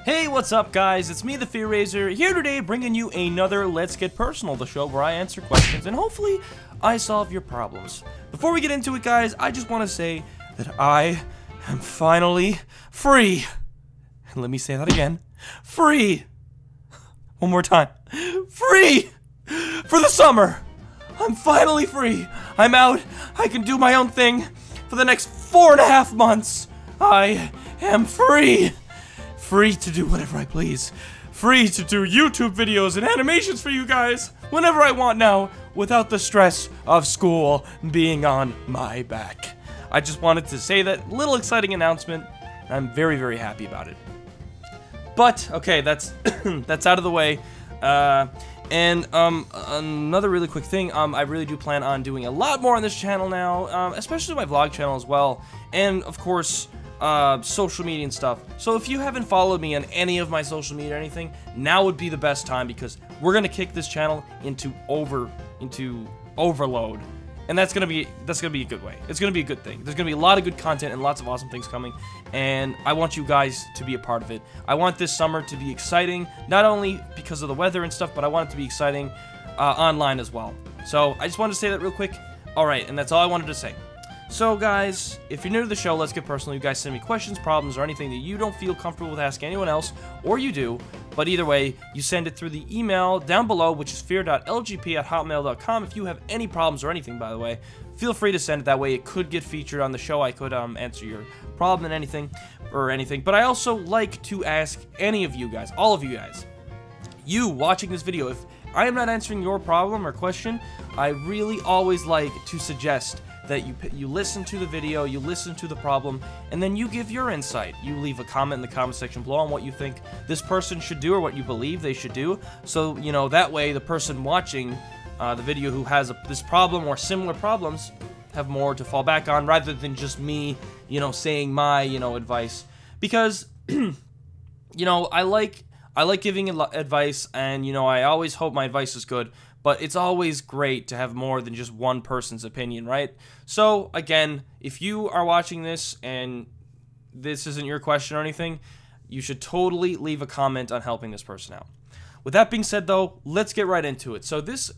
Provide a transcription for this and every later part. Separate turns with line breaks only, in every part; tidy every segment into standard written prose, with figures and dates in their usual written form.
Hey, what's up guys? It's me, the Fear Raiser, here today bringing you another Let's Get Personal, the show where I answer questions and hopefully I solve your problems. Before we get into it guys, I just want to say that I am finally free. And let me say that again. Free! One more time. Free! For the summer! I'm finally free! I'm out, I can do my own thing for the next 4.5 months. I am free! Free to do whatever I please. Free to do YouTube videos and animations for you guys whenever I want now without the stress of school being on my back. I just wanted to say that little exciting announcement. I'm very, very happy about it. But, okay, that's that's out of the way. Another really quick thing, I really do plan on doing a lot more on this channel now, especially my vlog channel as well, and of course, social media and stuff. So if you haven't followed me on any of my social media or anything, now would be the best time because we're gonna kick this channel into overload. And that's gonna be a good way. It's gonna be a good thing. There's gonna be a lot of good content and lots of awesome things coming, and I want you guys to be a part of it. I want this summer to be exciting, not only because of the weather and stuff, but I want it to be exciting online as well. So I just wanted to say that real quick. Alright, and that's all I wanted to say. So guys, if you're new to the show, Let's Get Personal. You guys send me questions, problems, or anything that you don't feel comfortable with asking anyone else, or you do, but either way, you send it through the email down below, which is fear.lgp@hotmail.com. If you have any problems or anything, by the way, feel free to send it that way. It could get featured on the show. I could answer your problem and anything, but I also like to ask any of you guys, all of you guys, you watching this video, if I am not answering your problem or question, I really always like to suggest that you listen to the video, you listen to the problem, and then you give your insight. You leave a comment in the comment section below on what you think this person should do or what you believe they should do. So, you know, that way the person watching the video who has this problem or similar problems have more to fall back on rather than just me, you know, saying my, you know, advice. Because, you know, I like giving advice, and, you know, I always hope my advice is good. But it's always great to have more than just one person's opinion, right? So, again, if you are watching this and this isn't your question or anything, you should totally leave a comment on helping this person out. With that being said, though, let's get right into it. So this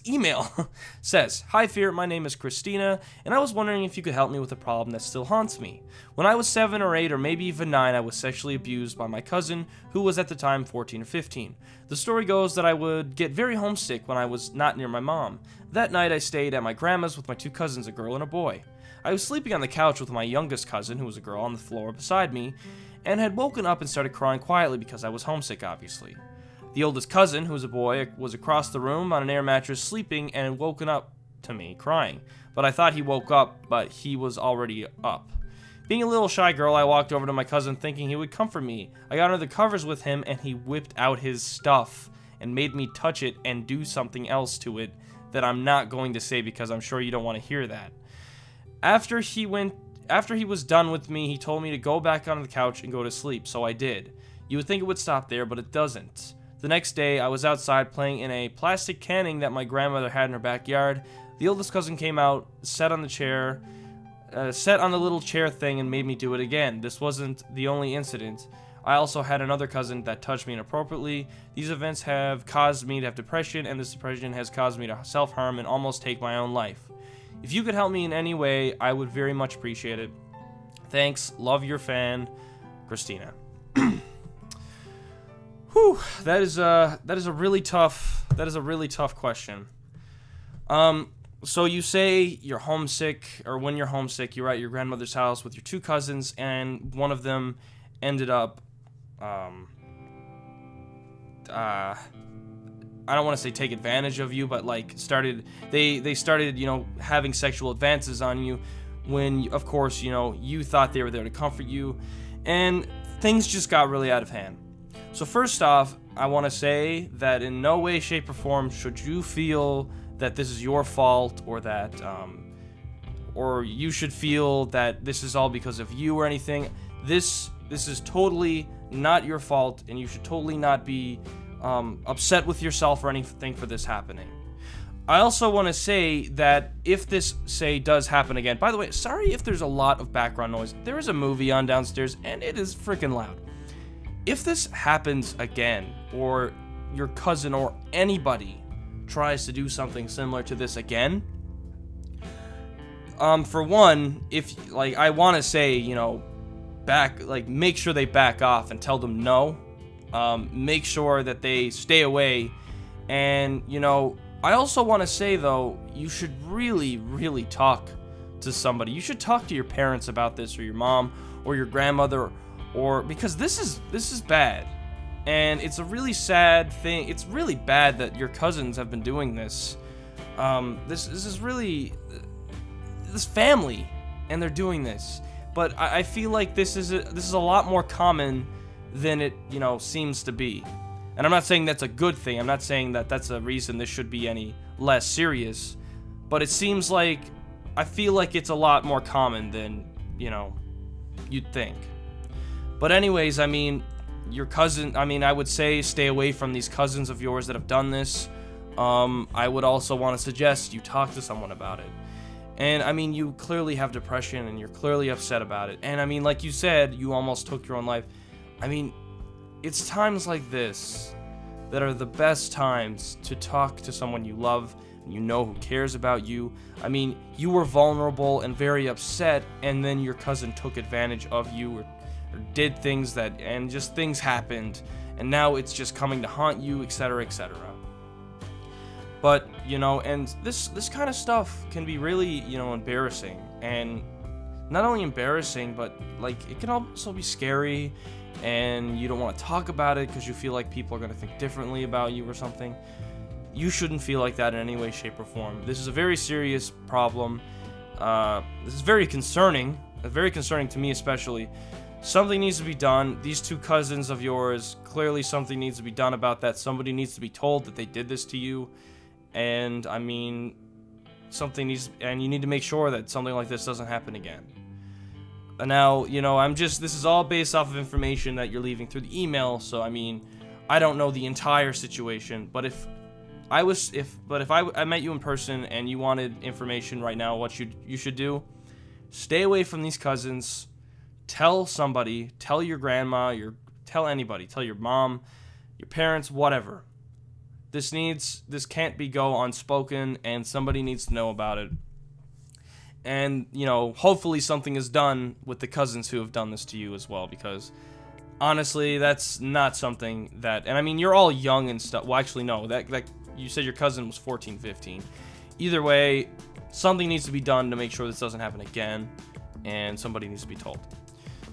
email says, "Hi Fear, my name is Christina, and I was wondering if you could help me with a problem that still haunts me. When I was 7 or 8 or maybe even 9, I was sexually abused by my cousin, who was at the time 14 or 15. The story goes that I would get very homesick when I was not near my mom. That night I stayed at my grandma's with my 2 cousins, a girl and a boy. I was sleeping on the couch with my youngest cousin, who was a girl, on the floor beside me, and had woken up and started crying quietly because I was homesick, obviously. The oldest cousin, who was a boy, was across the room on an air mattress sleeping and had woken up to me crying, but I thought he woke up, but he was already up. Being a little shy girl, I walked over to my cousin thinking he would comfort me. I got under the covers with him and he whipped out his stuff and made me touch it and do something else to it that I'm not going to say because I'm sure you don't want to hear that. After he was done with me, he told me to go back on the couch and go to sleep, so I did. You would think it would stop there, but it doesn't. The next day, I was outside playing in a plastic canning that my grandmother had in her backyard. The oldest cousin came out, sat on the little chair thing and made me do it again. This wasn't the only incident. I also had another cousin that touched me inappropriately. These events have caused me to have depression, and this depression has caused me to self-harm and almost take my own life. If you could help me in any way, I would very much appreciate it. Thanks. Love, your fan, Christina." Whew, that is a really tough question. So you say you're homesick, or when you're homesick, you're at your grandmother's house with your 2 cousins, and one of them ended up, I don't want to say take advantage of you, but like they started, you know, having sexual advances on you when, of course, you know, you thought they were there to comfort you, and things just got really out of hand. So first off, I want to say that in no way, shape, or form should you feel that this is your fault, or that, or you should feel that this is all because of you or anything. This is totally not your fault, and you should totally not be upset with yourself or anything for this happening. I also want to say that if this, say, does happen again, by the way, sorry if there's a lot of background noise. There is a movie on downstairs, and it is freaking loud. If this happens again, or your cousin or anybody tries to do something similar to this again, for one, if, like, I want to say, you know, make sure they back off and tell them no. Make sure that they stay away, and, you know, I also want to say, though, you should really, really talk to somebody. You should talk to your parents about this, or your mom, or your grandmother, or because this is bad, and it's a really sad thing. It's really bad that your cousins have been doing this. This is really this family, and they're doing this. But I feel like this is a lot more common than it, you know, seems to be. And I'm not saying that's a good thing. I'm not saying that that's a reason this should be any less serious. But it seems like, I feel like it's a lot more common than, you know, you'd think. But anyways, I mean, your cousin, I mean, I would say stay away from these cousins of yours that have done this. I would also want to suggest you talk to someone about it. And, I mean, you clearly have depression, and you're clearly upset about it. And, I mean, like you said, you almost took your own life. I mean, it's times like this that are the best times to talk to someone you love, and you know who cares about you. I mean, you were vulnerable and very upset, and then your cousin took advantage of you, or did things and just things happened, and now it's just coming to haunt you, etc., etc. But, you know, and this kind of stuff can be really, you know, embarrassing, and not only embarrassing, but, like, it can also be scary, and you don't want to talk about it because you feel like people are going to think differently about you or something. You shouldn't feel like that in any way, shape, or form. This is a very serious problem. This is very concerning to me especially. Something needs to be done. These two cousins of yours, clearly something needs to be done about that. Somebody needs to be told that they did this to you. And, I mean, and you need to make sure that something like this doesn't happen again. Now, you know, this is all based off of information that you're leaving through the email, so, I mean, I don't know the entire situation, but if I met you in person and you wanted information right now, what you should do, stay away from these cousins, tell somebody, tell your grandma, tell anybody, tell your mom, your parents, whatever. This can't go unspoken, and somebody needs to know about it. And, you know, hopefully something is done with the cousins who have done this to you as well, because honestly, that's not something that, and I mean, you're all young and stuff. Well, actually, no, that you said your cousin was 14, 15. Either way, something needs to be done to make sure this doesn't happen again, and somebody needs to be told.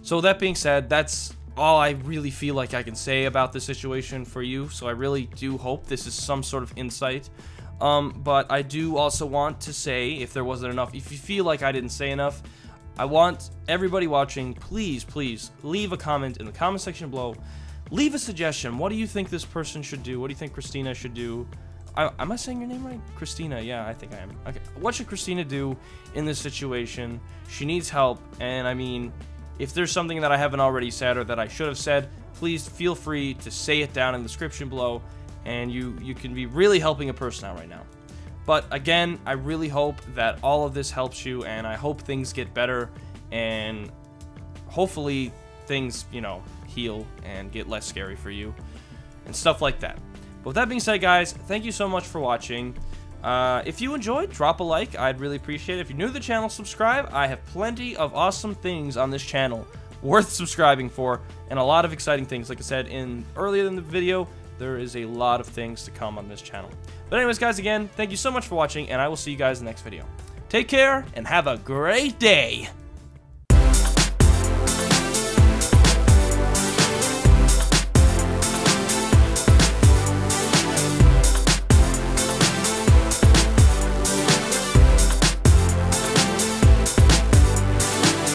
So that being said, that's all I really feel like I can say about the situation for you. So I really do hope this is some sort of insight. But I do also want to say, if there wasn't enough, if you feel like I didn't say enough, I want everybody watching, please, please, leave a comment in the comment section below. Leave a suggestion. What do you think this person should do? What do you think Christina should do? Am I saying your name right? Christina, yeah, I think I am. Okay, what should Christina do in this situation? She needs help, and I mean, if there's something that I haven't already said or that I should have said, please feel free to say it down in the description below. And you can be really helping a person out right now. But again, I really hope that all of this helps you, and I hope things get better, and hopefully things, you know, heal and get less scary for you, and stuff like that. But with that being said, guys, thank you so much for watching. If you enjoyed, drop a like. I'd really appreciate it. If you're new to the channel, subscribe. I have plenty of awesome things on this channel worth subscribing for, and a lot of exciting things. Like I said earlier in the video, there is a lot of things to come on this channel. But anyways, guys, again, thank you so much for watching, and I will see you guys in the next video. Take care, and have a great day!